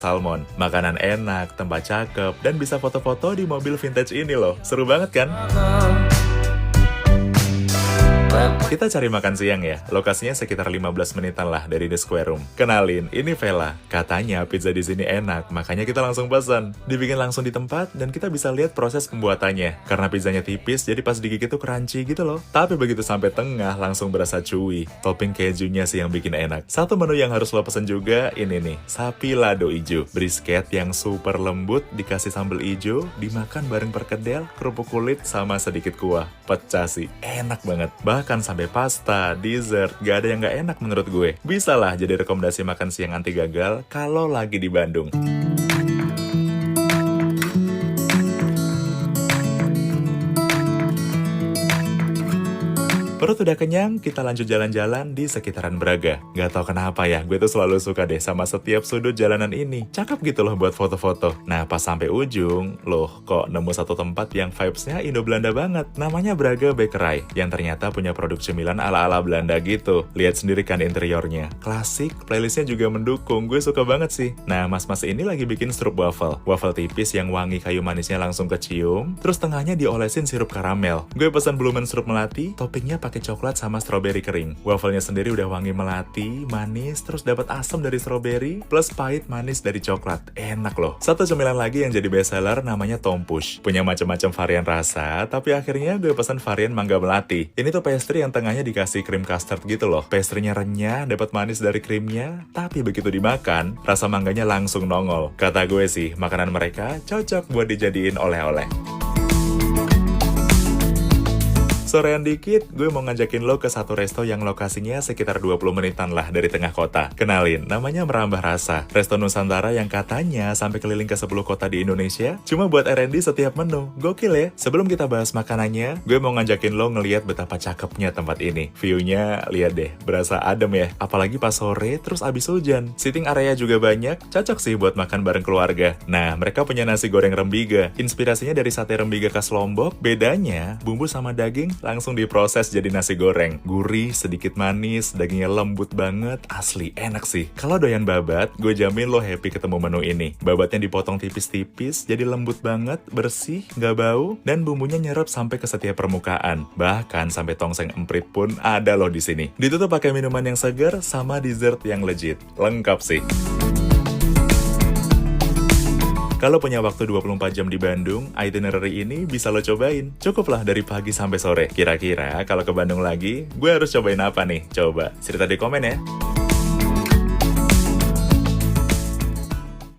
Salmon. Makanan enak, tempat cakep, dan bisa foto-foto di mobil vintage ini loh. Seru banget kan? Kita cari makan siang ya. Lokasinya sekitar 15 menitan lah dari The Square Room. Kenalin, ini Vela. Katanya pizza di sini enak, makanya kita langsung pesan. Dibikin langsung di tempat dan kita bisa lihat proses pembuatannya. Karena pizzanya tipis, jadi pas digigit tuh crunchy gitu loh. Tapi begitu sampai tengah langsung berasa chewy. Topping kejunya sih yang bikin enak. Satu menu yang harus lo pesen juga ini nih, sapi lado ijo. Brisket yang super lembut dikasih sambal ijo, dimakan bareng perkedel, kerupuk kulit sama sedikit kuah. Pecah sih, enak banget. Bahkan sampai pasta, dessert, gak ada yang gak enak menurut gue. Bisa lah jadi rekomendasi makan siang anti gagal kalau lagi di Bandung. Perut udah kenyang, kita lanjut jalan-jalan di sekitaran Braga. Gak tau kenapa ya, gue tuh selalu suka deh sama setiap sudut jalanan ini. Cakep gitu loh buat foto-foto. Nah, pas sampai ujung, loh kok nemu satu tempat yang vibes-nya Indo-Belanda banget. Namanya Braga Bakery, yang ternyata punya produk cemilan ala-ala Belanda gitu. Lihat sendiri kan interiornya. Klasik, playlistnya juga mendukung, gue suka banget sih. Nah, mas-mas ini lagi bikin strup waffle. Waffle tipis yang wangi kayu manisnya langsung kecium, terus tengahnya diolesin sirup karamel. Gue pesan Blue Man sirup melati, toppingnya pakai coklat sama stroberi kering. Wafelnya sendiri udah wangi melati, manis, terus dapat asam dari stroberi, plus pahit manis dari coklat. Enak loh. Satu cemilan lagi yang jadi best seller namanya Tompush. Punya macam-macam varian rasa, tapi akhirnya gue pesan varian mangga melati. Ini tuh pastry yang tengahnya dikasih krim custard gitu loh. Pastrynya renyah, dapat manis dari krimnya, tapi begitu dimakan, rasa mangganya langsung nongol. Kata gue sih, makanan mereka cocok buat dijadiin oleh-oleh. Sorean dikit, gue mau ngajakin lo ke satu resto yang lokasinya sekitar 20 menitan lah dari tengah kota. Kenalin, namanya Merambah Rasa. Resto Nusantara yang katanya sampai keliling ke 10 kota di Indonesia, cuma buat R&D setiap menu. Gokil ya? Sebelum kita bahas makanannya, gue mau ngajakin lo ngeliat betapa cakepnya tempat ini. View-nya, lihat deh, berasa adem ya. Apalagi pas sore, terus abis hujan. Sitting area juga banyak, cocok sih buat makan bareng keluarga. Nah, mereka punya nasi goreng rembiga. Inspirasinya dari sate rembiga khas Lombok, bedanya bumbu sama daging langsung diproses jadi nasi goreng. Gurih, sedikit manis, dagingnya lembut banget, asli enak sih. Kalau doyan babat, gue jamin lo happy ketemu menu ini. Babatnya dipotong tipis-tipis, jadi lembut banget, bersih, nggak bau, dan bumbunya nyerap sampai ke setiap permukaan. Bahkan sampai tongseng emprit pun ada loh di sini. Ditutup pakai minuman yang segar sama dessert yang legit. Lengkap sih. Kalau punya waktu 24 jam di Bandung, itinerary ini bisa lo cobain. Cukuplah dari pagi sampai sore. Kira-kira kalau ke Bandung lagi, gue harus cobain apa nih? Coba cerita di komen ya.